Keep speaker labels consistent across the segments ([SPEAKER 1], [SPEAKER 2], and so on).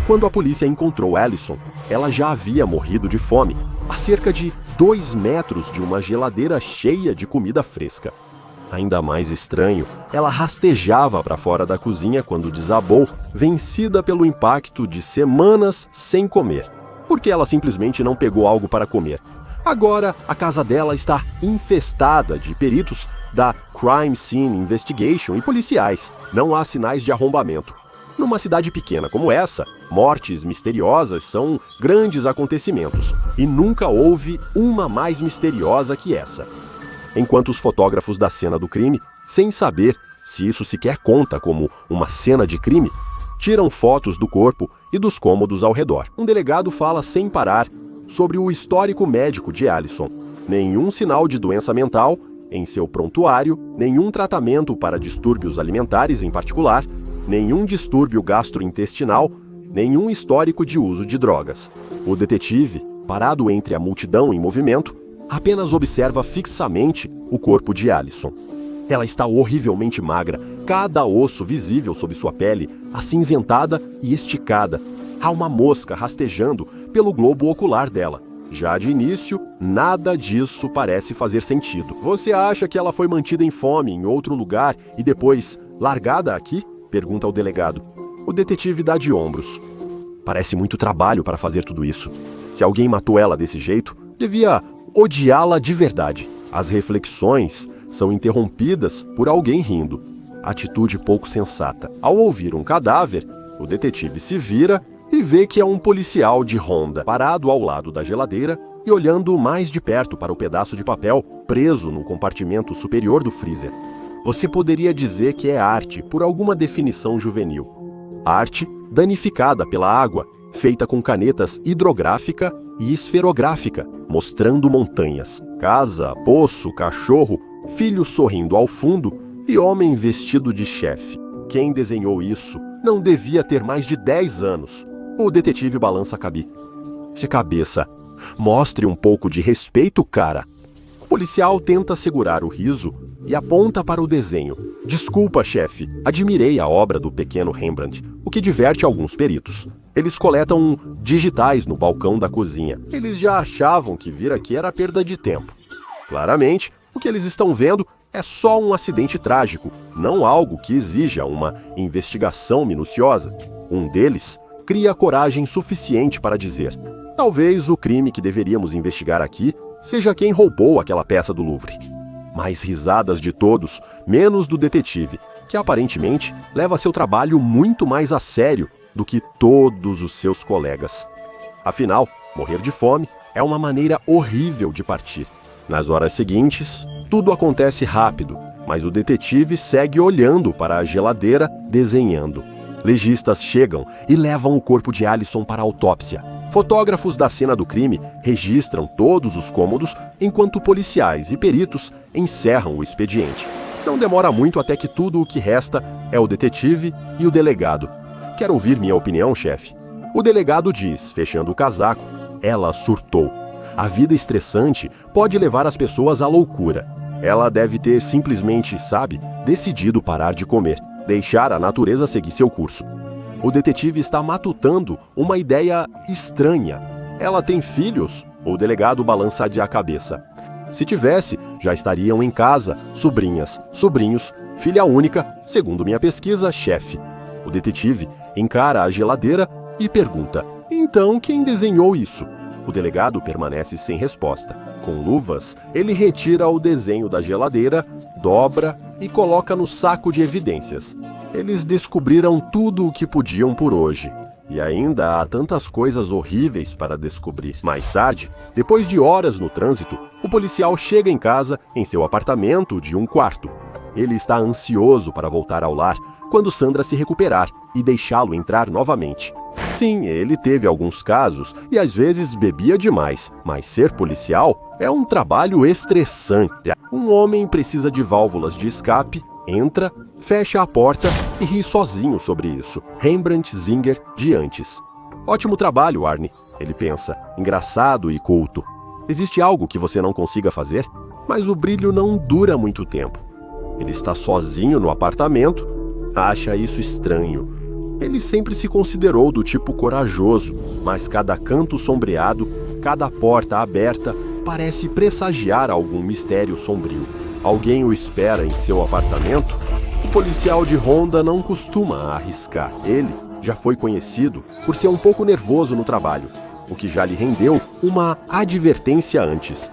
[SPEAKER 1] Quando a polícia encontrou Allison, ela já havia morrido de fome, a cerca de 2 metros de uma geladeira cheia de comida fresca. Ainda mais estranho, ela rastejava para fora da cozinha quando desabou, vencida pelo impacto de semanas sem comer. Porque ela simplesmente não pegou algo para comer. Agora, a casa dela está infestada de peritos da Crime Scene Investigation e policiais. Não há sinais de arrombamento. Numa cidade pequena como essa, mortes misteriosas são grandes acontecimentos, e nunca houve uma mais misteriosa que essa. Enquanto os fotógrafos da cena do crime, sem saber se isso sequer conta como uma cena de crime, tiram fotos do corpo e dos cômodos ao redor. Um delegado fala sem parar sobre o histórico médico de Allison. Nenhum sinal de doença mental em seu prontuário, nenhum tratamento para distúrbios alimentares em particular, nenhum distúrbio gastrointestinal, nenhum histórico de uso de drogas. O detetive, parado entre a multidão em movimento, apenas observa fixamente o corpo de Allison. Ela está horrivelmente magra, cada osso visível sob sua pele, acinzentada e esticada. Há uma mosca rastejando pelo globo ocular dela. Já de início, nada disso parece fazer sentido. Você acha que ela foi mantida em fome em outro lugar e depois largada aqui? Pergunta o delegado. O detetive dá de ombros. Parece muito trabalho para fazer tudo isso. Se alguém matou ela desse jeito, devia odiá-la de verdade. As reflexões são interrompidas por alguém rindo. Atitude pouco sensata. Ao ouvir um cadáver, o detetive se vira e vê que é um policial de ronda, parado ao lado da geladeira e olhando mais de perto para o pedaço de papel preso no compartimento superior do freezer. Você poderia dizer que é arte por alguma definição juvenil. Arte danificada pela água, feita com canetas hidrográfica e esferográfica, mostrando montanhas, casa, poço, cachorro, filho sorrindo ao fundo e homem vestido de chefe. Quem desenhou isso não devia ter mais de 10 anos. O detetive balança a cabeça. Mostre um pouco de respeito, cara. O policial tenta segurar o riso e aponta para o desenho. Desculpa, chefe. Admirei a obra do pequeno Rembrandt, o que diverte alguns peritos. Eles coletam digitais no balcão da cozinha. Eles já achavam que vir aqui era perda de tempo. Claramente, o que eles estão vendo é só um acidente trágico, não algo que exija uma investigação minuciosa. Um deles cria coragem suficiente para dizer: talvez o crime que deveríamos investigar aqui seja quem roubou aquela peça do Louvre. Mais risadas de todos, menos do detetive, que aparentemente leva seu trabalho muito mais a sério do que todos os seus colegas. Afinal, morrer de fome é uma maneira horrível de partir. Nas horas seguintes, tudo acontece rápido, mas o detetive segue olhando para a geladeira, desenhando. Legistas chegam e levam o corpo de Allison para a autópsia. Fotógrafos da cena do crime registram todos os cômodos, enquanto policiais e peritos encerram o expediente. Não demora muito até que tudo o que resta é o detetive e o delegado. Quer ouvir minha opinião, chefe? O delegado diz, fechando o casaco: ela surtou. A vida estressante pode levar as pessoas à loucura. Ela deve ter simplesmente, decidido parar de comer. Deixar a natureza seguir seu curso. O detetive está matutando uma ideia estranha. Ela tem filhos? O delegado balança a cabeça. Se tivesse, já estariam em casa, sobrinhas, sobrinhos, filha única, segundo minha pesquisa, chefe. O detetive encara a geladeira e pergunta: então quem desenhou isso? O delegado permanece sem resposta. Com luvas, ele retira o desenho da geladeira, dobra e coloca no saco de evidências. Eles descobriram tudo o que podiam por hoje. E ainda há tantas coisas horríveis para descobrir. Mais tarde, depois de horas no trânsito, o policial chega em casa em seu apartamento de um quarto. Ele está ansioso para voltar ao lar quando Sandra se recuperar e deixá-lo entrar novamente. Sim, ele teve alguns casos e às vezes bebia demais, mas ser policial é um trabalho estressante. Um homem precisa de válvulas de escape, entra, fecha a porta e ri sozinho sobre isso. Rembrandt Singer de antes. Ótimo trabalho, Arne, ele pensa, engraçado e culto. Existe algo que você não consiga fazer? Mas o brilho não dura muito tempo. Ele está sozinho no apartamento, acha isso estranho. Ele sempre se considerou do tipo corajoso, mas cada canto sombreado, cada porta aberta, parece pressagiar algum mistério sombrio. Alguém o espera em seu apartamento? O policial de ronda não costuma arriscar. Ele já foi conhecido por ser um pouco nervoso no trabalho, o que já lhe rendeu uma advertência antes.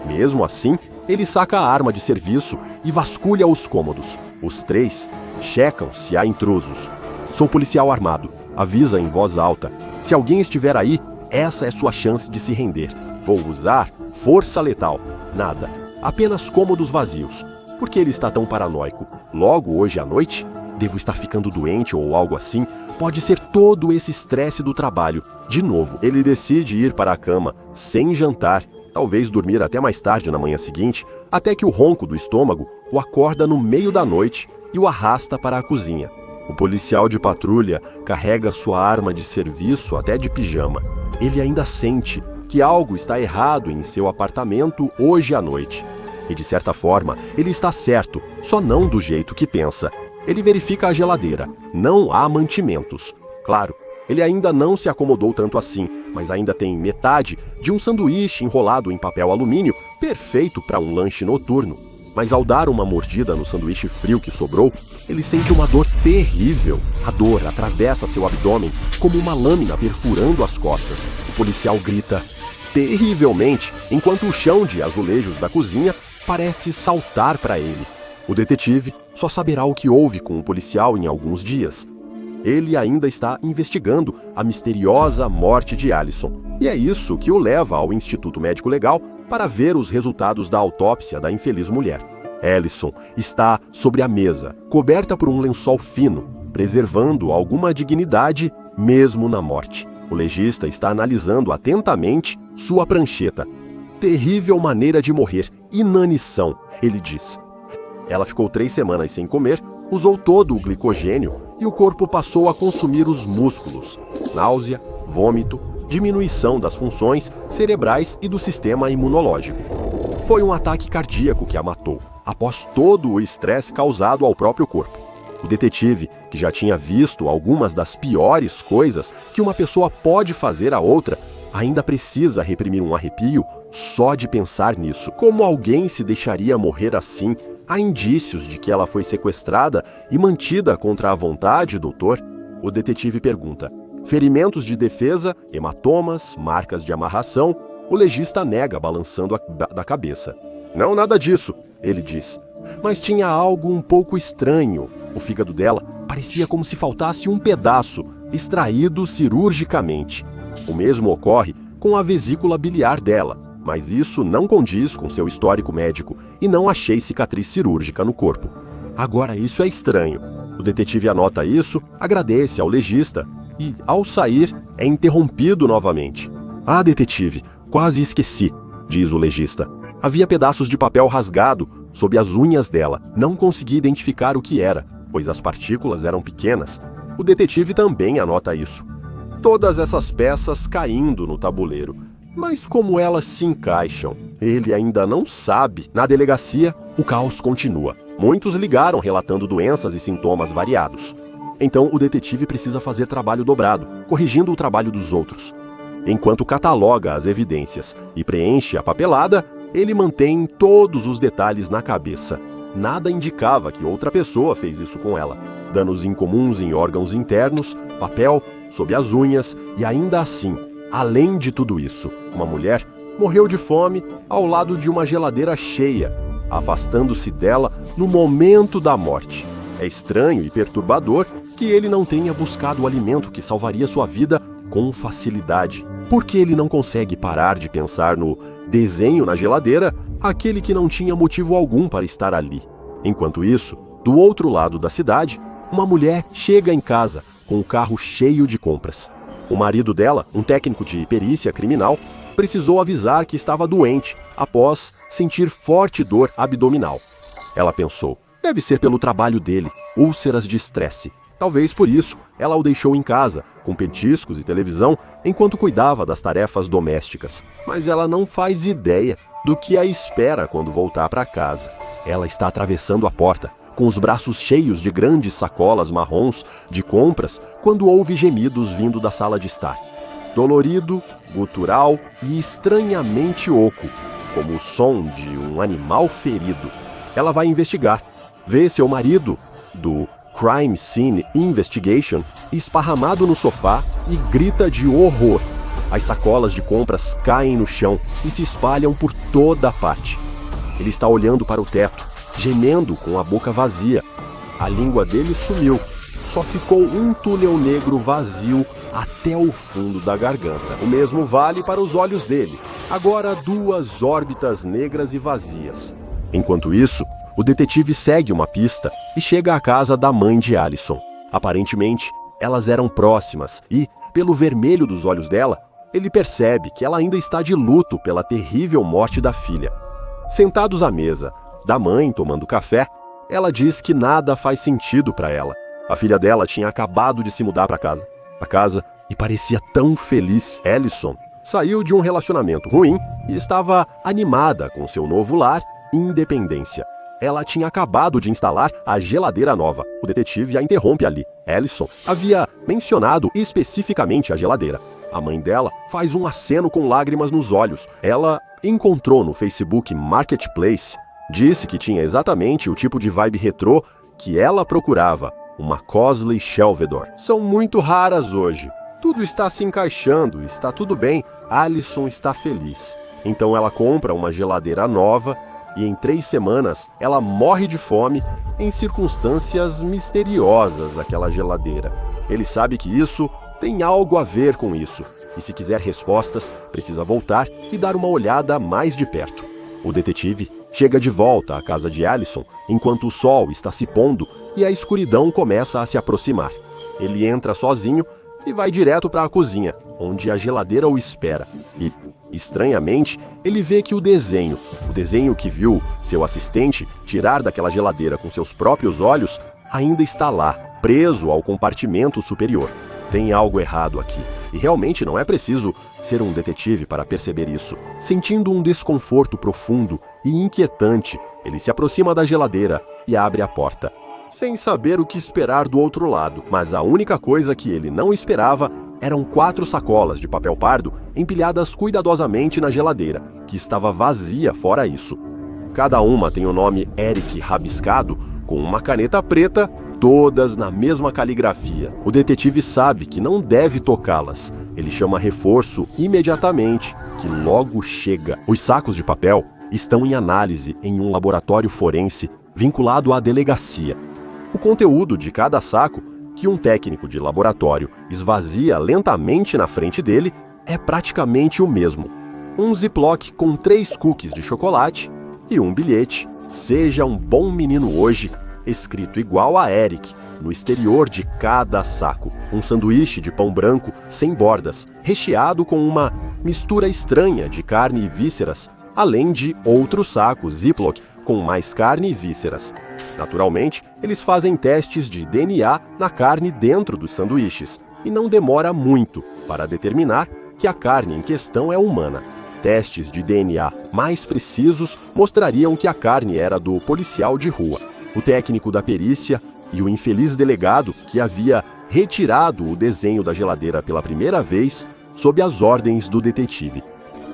[SPEAKER 1] Mesmo assim, ele saca a arma de serviço e vasculha os cômodos. Os três checam se há intrusos. Sou policial armado. Avisa em voz alta. Se alguém estiver aí, essa é sua chance de se render. Vou usar força letal. Nada. Apenas cômodos vazios. Por que ele está tão paranoico? Logo hoje à noite? Devo estar ficando doente ou algo assim? Pode ser todo esse estresse do trabalho. De novo, ele decide ir para a cama, sem jantar. Talvez dormir até mais tarde na manhã seguinte, até que o ronco do estômago o acorda no meio da noite e o arrasta para a cozinha. O policial de patrulha carrega sua arma de serviço até de pijama. Ele ainda sente que algo está errado em seu apartamento hoje à noite. E de certa forma, ele está certo, só não do jeito que pensa. Ele verifica a geladeira. Não há mantimentos. Claro, ele ainda não se acomodou tanto assim, mas ainda tem metade de um sanduíche enrolado em papel alumínio, perfeito para um lanche noturno. Mas ao dar uma mordida no sanduíche frio que sobrou, ele sente uma dor terrível. A dor atravessa seu abdômen como uma lâmina perfurando as costas. O policial grita terrivelmente, enquanto o chão de azulejos da cozinha parece saltar para ele. O detetive só saberá o que houve com o policial em alguns dias. Ele ainda está investigando a misteriosa morte de Allison. E é isso que o leva ao Instituto Médico Legal para ver os resultados da autópsia da infeliz mulher. Allison está sobre a mesa, coberta por um lençol fino, preservando alguma dignidade mesmo na morte. O legista está analisando atentamente sua prancheta. Terrível maneira de morrer, inanição, ele diz. Ela ficou 3 semanas sem comer, usou todo o glicogênio e o corpo passou a consumir os músculos. Náusea, vômito, diminuição das funções cerebrais e do sistema imunológico. Foi um ataque cardíaco que a matou, após todo o estresse causado ao próprio corpo. O detetive, que já tinha visto algumas das piores coisas que uma pessoa pode fazer a outra, ainda precisa reprimir um arrepio só de pensar nisso. Como alguém se deixaria morrer assim? Há indícios de que ela foi sequestrada e mantida contra a vontade, doutor? O detetive pergunta. Ferimentos de defesa, hematomas, marcas de amarração. O legista nega, balançando da cabeça. Não, nada disso, ele diz. Mas tinha algo um pouco estranho. O fígado dela parecia como se faltasse um pedaço, extraído cirurgicamente. O mesmo ocorre com a vesícula biliar dela, mas isso não condiz com seu histórico médico e não achei cicatriz cirúrgica no corpo. Agora isso é estranho. O detetive anota isso, agradece ao legista e, ao sair, é interrompido novamente. Ah, detetive, quase esqueci, diz o legista. Havia pedaços de papel rasgado sob as unhas dela. Não consegui identificar o que era, pois as partículas eram pequenas. O detetive também anota isso. Todas essas peças caindo no tabuleiro. Mas como elas se encaixam? Ele ainda não sabe. Na delegacia, o caos continua. Muitos ligaram relatando doenças e sintomas variados. Então o detetive precisa fazer trabalho dobrado, corrigindo o trabalho dos outros. Enquanto cataloga as evidências e preenche a papelada, ele mantém todos os detalhes na cabeça. Nada indicava que outra pessoa fez isso com ela. Danos incomuns em órgãos internos, papel sob as unhas e ainda assim, além de tudo isso, uma mulher morreu de fome ao lado de uma geladeira cheia, afastando-se dela no momento da morte. É estranho e perturbador que ele não tenha buscado o alimento que salvaria sua vida com facilidade. Por que ele não consegue parar de pensar no desenho na geladeira, aquele que não tinha motivo algum para estar ali? Enquanto isso, do outro lado da cidade, uma mulher chega em casa com o carro cheio de compras. O marido dela, um técnico de perícia criminal, precisou avisar que estava doente após sentir forte dor abdominal. Ela pensou, deve ser pelo trabalho dele, úlceras de estresse. Talvez por isso ela o deixou em casa, com petiscos e televisão, enquanto cuidava das tarefas domésticas. Mas ela não faz ideia do que a espera quando voltar para casa. Ela está atravessando a porta, com os braços cheios de grandes sacolas marrons de compras, quando ouve gemidos vindo da sala de estar. Dolorido, gutural e estranhamente oco, como o som de um animal ferido. Ela vai investigar. Vê seu marido, do Crime Scene Investigation, esparramado no sofá e grita de horror. As sacolas de compras caem no chão e se espalham por toda a parte. Ele está olhando para o teto, gemendo com a boca vazia. A língua dele sumiu. Só ficou um túnel negro vazio até o fundo da garganta. O mesmo vale para os olhos dele. Agora 2 órbitas negras e vazias. Enquanto isso, o detetive segue uma pista e chega à casa da mãe de Allison. Aparentemente, elas eram próximas e, pelo vermelho dos olhos dela, ele percebe que ela ainda está de luto pela terrível morte da filha. Sentados à mesa, da mãe tomando café, ela diz que nada faz sentido para ela. A filha dela tinha acabado de se mudar para casa e parecia tão feliz. Allison saiu de um relacionamento ruim e estava animada com seu novo lar e independência. Ela tinha acabado de instalar a geladeira nova. O detetive a interrompe ali. Allison havia mencionado especificamente a geladeira. A mãe dela faz um aceno com lágrimas nos olhos. Ela encontrou no Facebook Marketplace. Disse que tinha exatamente o tipo de vibe retrô que ela procurava. Uma Cosley Shelvedor. São muito raras hoje. Tudo está se encaixando, está tudo bem. Allison está feliz. Então ela compra uma geladeira nova e em 3 semanas ela morre de fome em circunstâncias misteriosas daquela geladeira. Ele sabe que isso tem algo a ver com isso. E se quiser respostas, precisa voltar e dar uma olhada mais de perto. O detetive chega de volta à casa de Allison enquanto o sol está se pondo e a escuridão começa a se aproximar. Ele entra sozinho e vai direto para a cozinha, onde a geladeira o espera. E, estranhamente, ele vê que o desenho que viu seu assistente tirar daquela geladeira com seus próprios olhos, ainda está lá, preso ao compartimento superior. Tem algo errado aqui. E realmente não é preciso ser um detetive para perceber isso. Sentindo um desconforto profundo e inquietante, ele se aproxima da geladeira e abre a porta, sem saber o que esperar do outro lado. Mas a única coisa que ele não esperava eram 4 sacolas de papel pardo empilhadas cuidadosamente na geladeira, que estava vazia fora isso. Cada uma tem o nome Eric rabiscado com uma caneta preta, todas na mesma caligrafia. O detetive sabe que não deve tocá-las. Ele chama reforço imediatamente, que logo chega. Os sacos de papel estão em análise em um laboratório forense vinculado à delegacia. O conteúdo de cada saco, que um técnico de laboratório esvazia lentamente na frente dele, é praticamente o mesmo. Um ziplock com 3 cookies de chocolate e um bilhete, "Seja um bom menino hoje", escrito igual a Eric, no exterior de cada saco. Um sanduíche de pão branco sem bordas, recheado com uma mistura estranha de carne e vísceras, além de outros sacos Ziploc com mais carne e vísceras. Naturalmente, eles fazem testes de DNA na carne dentro dos sanduíches, e não demora muito para determinar que a carne em questão é humana. Testes de DNA mais precisos mostrariam que a carne era do policial de rua. O técnico da perícia e o infeliz delegado que havia retirado o desenho da geladeira pela primeira vez sob as ordens do detetive.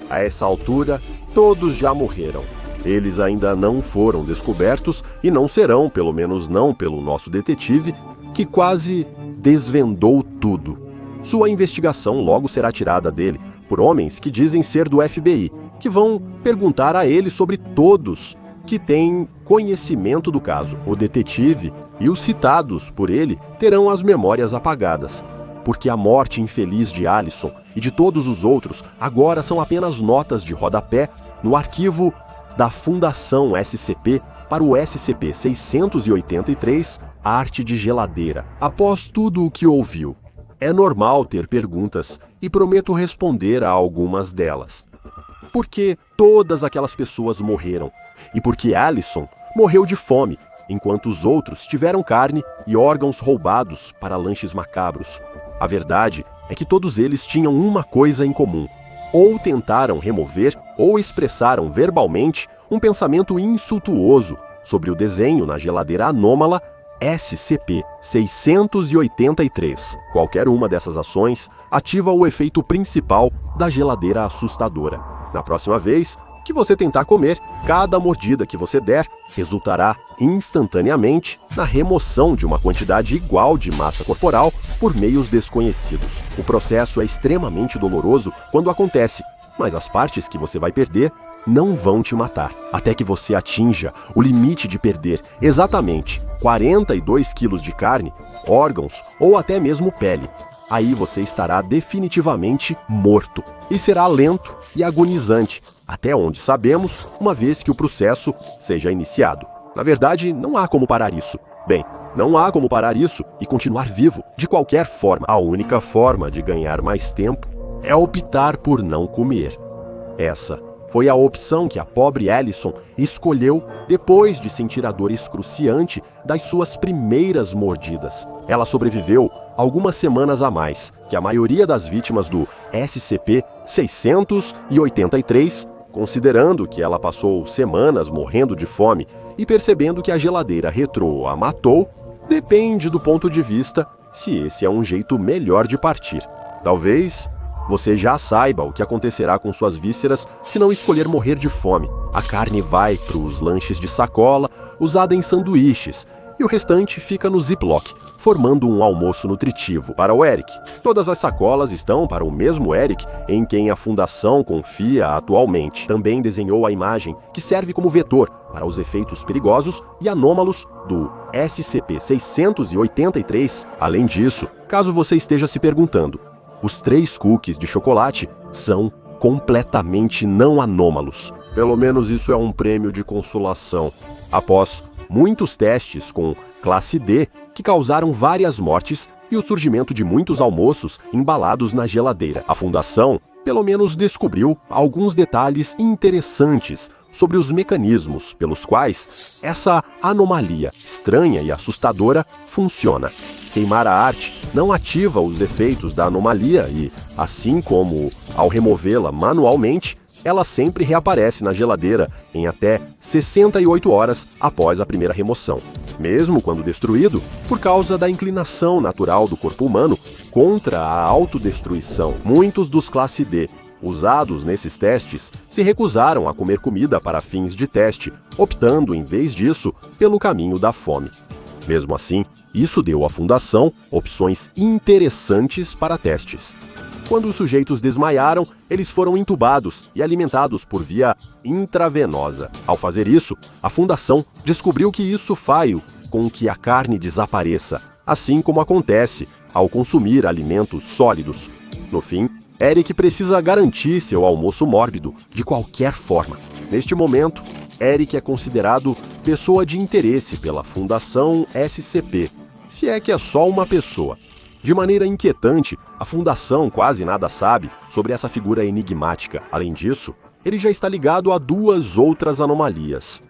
[SPEAKER 1] A essa altura, todos já morreram. Eles ainda não foram descobertos e não serão, pelo menos não pelo nosso detetive, que quase desvendou tudo. Sua investigação logo será tirada dele por homens que dizem ser do FBI, que vão perguntar a ele sobre todos que têm conhecimento do caso. O detetive e os citados por ele terão as memórias apagadas, porque a morte infeliz de Allison e de todos os outros agora são apenas notas de rodapé no arquivo da Fundação SCP para o SCP-683, Arte de Geladeira. Após tudo o que ouviu, é normal ter perguntas e prometo responder a algumas delas. Por que todas aquelas pessoas morreram? E por que Allison morreu de fome, enquanto os outros tiveram carne e órgãos roubados para lanches macabros? A verdade é que todos eles tinham uma coisa em comum. Ou tentaram remover ou expressaram verbalmente um pensamento insultuoso sobre o desenho na geladeira anômala SCP-683. Qualquer uma dessas ações ativa o efeito principal da geladeira assustadora. Na próxima vez que você tentar comer, cada mordida que você der resultará instantaneamente na remoção de uma quantidade igual de massa corporal por meios desconhecidos. O processo é extremamente doloroso quando acontece, mas as partes que você vai perder não vão te matar, até que você atinja o limite de perder exatamente 42 quilos de carne, órgãos ou até mesmo pele. Aí você estará definitivamente morto e será lento e agonizante, até onde sabemos, uma vez que o processo seja iniciado. Na verdade, não há como parar isso. Bem, não há como parar isso e continuar vivo de qualquer forma. A única forma de ganhar mais tempo é optar por não comer. Essa foi a opção que a pobre Allison escolheu depois de sentir a dor excruciante das suas primeiras mordidas. Ela sobreviveu algumas semanas a mais que a maioria das vítimas do SCP-683, considerando que ela passou semanas morrendo de fome e percebendo que a geladeira retrô a matou. Depende do ponto de vista se esse é um jeito melhor de partir. Talvez você já saiba o que acontecerá com suas vísceras se não escolher morrer de fome. A carne vai para os lanches de sacola, usada em sanduíches, e o restante fica no Ziploc, formando um almoço nutritivo para o Eric. Todas as sacolas estão para o mesmo Eric em quem a Fundação confia atualmente. Também desenhou a imagem que serve como vetor para os efeitos perigosos e anômalos do SCP-683. Além disso, caso você esteja se perguntando, os 3 cookies de chocolate são completamente não anômalos. Pelo menos isso é um prêmio de consolação. Após muitos testes com classe D, que causaram várias mortes e o surgimento de muitos almoços embalados na geladeira, a Fundação, pelo menos, descobriu alguns detalhes interessantes sobre os mecanismos pelos quais essa anomalia estranha e assustadora funciona. Queimar a arte não ativa os efeitos da anomalia e, assim como ao removê-la manualmente, ela sempre reaparece na geladeira em até 68 horas após a primeira remoção. Mesmo quando destruído, por causa da inclinação natural do corpo humano contra a autodestruição, muitos dos classe D usados nesses testes se recusaram a comer comida para fins de teste, optando, em vez disso, pelo caminho da fome. Mesmo assim, isso deu à Fundação opções interessantes para testes. Quando os sujeitos desmaiaram, eles foram intubados e alimentados por via intravenosa. Ao fazer isso, a Fundação descobriu que isso faz com que a carne desapareça, assim como acontece ao consumir alimentos sólidos. No fim, Eric precisa garantir seu almoço mórbido de qualquer forma. Neste momento, Eric é considerado pessoa de interesse pela Fundação SCP, se é que é só uma pessoa. De maneira inquietante, a Fundação quase nada sabe sobre essa figura enigmática. Além disso, ele já está ligado a 2 outras anomalias: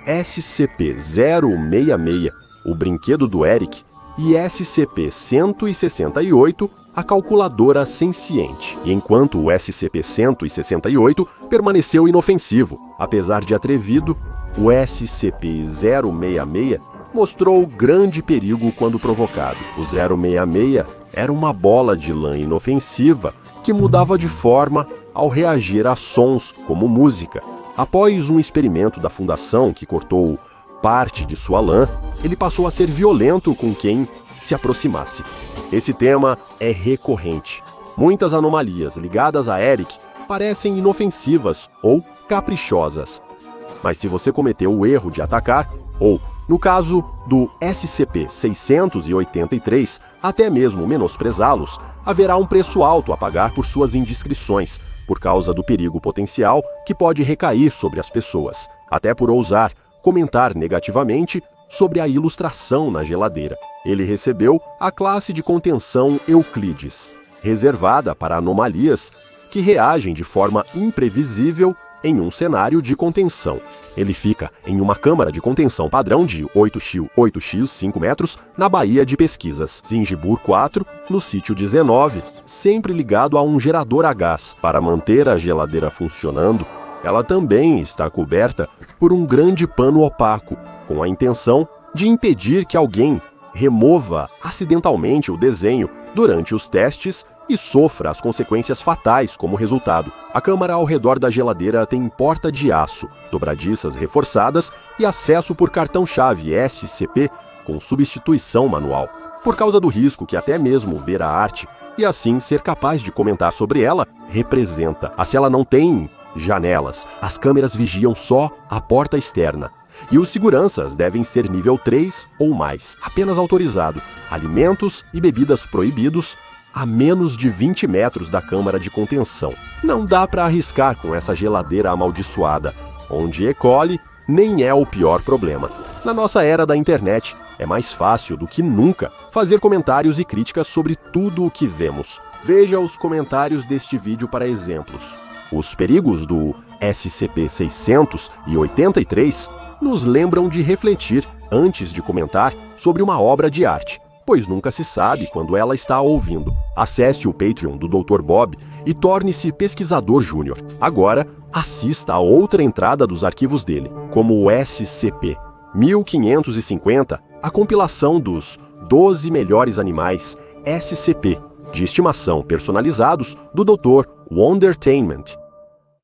[SPEAKER 1] SCP-066, o brinquedo do Eric, e SCP-168, a calculadora senciente. E enquanto o SCP-168 permaneceu inofensivo, apesar de atrevido, o SCP-066 mostrou grande perigo quando provocado. O 066 era uma bola de lã inofensiva que mudava de forma ao reagir a sons como música. Após um experimento da Fundação que cortou parte de sua lã, ele passou a ser violento com quem se aproximasse. Esse tema é recorrente. Muitas anomalias ligadas a Eric parecem inofensivas ou caprichosas. Mas se você cometeu o erro de atacar, ou, no caso do SCP-683, até mesmo menosprezá-los, haverá um preço alto a pagar por suas indiscrições, por causa do perigo potencial que pode recair sobre as pessoas, até por ousar comentar negativamente sobre a ilustração na geladeira. Ele recebeu a classe de contenção Euclides, reservada para anomalias que reagem de forma imprevisível em um cenário de contenção. Ele fica em uma câmara de contenção padrão de 8x 5 metros na Baía de Pesquisas, Zingibur 4, no sítio 19, sempre ligado a um gerador a gás. Para manter a geladeira funcionando, ela também está coberta por um grande pano opaco, com a intenção de impedir que alguém remova acidentalmente o desenho durante os testes e sofra as consequências fatais como resultado. A câmara ao redor da geladeira tem porta de aço, dobradiças reforçadas e acesso por cartão-chave SCP com substituição manual. Por causa do risco que até mesmo ver a arte e assim ser capaz de comentar sobre ela representa. A cela não tem janelas, as câmeras vigiam só a porta externa. E os seguranças devem ser nível 3 ou mais, apenas autorizado. Alimentos e bebidas proibidos a menos de 20 metros da câmara de contenção. Não dá para arriscar com essa geladeira amaldiçoada, onde E. coli nem é o pior problema. Na nossa era da internet, é mais fácil do que nunca fazer comentários e críticas sobre tudo o que vemos. Veja os comentários deste vídeo para exemplos. Os perigos do SCP-683 nos lembram de refletir antes de comentar sobre uma obra de arte, pois nunca se sabe quando ela está ouvindo. Acesse o Patreon do Dr. Bob e torne-se pesquisador júnior. Agora, assista a outra entrada dos arquivos dele, como o SCP-1550, a compilação dos 12 melhores animais SCP de estimação personalizados do Dr. Wondertainment.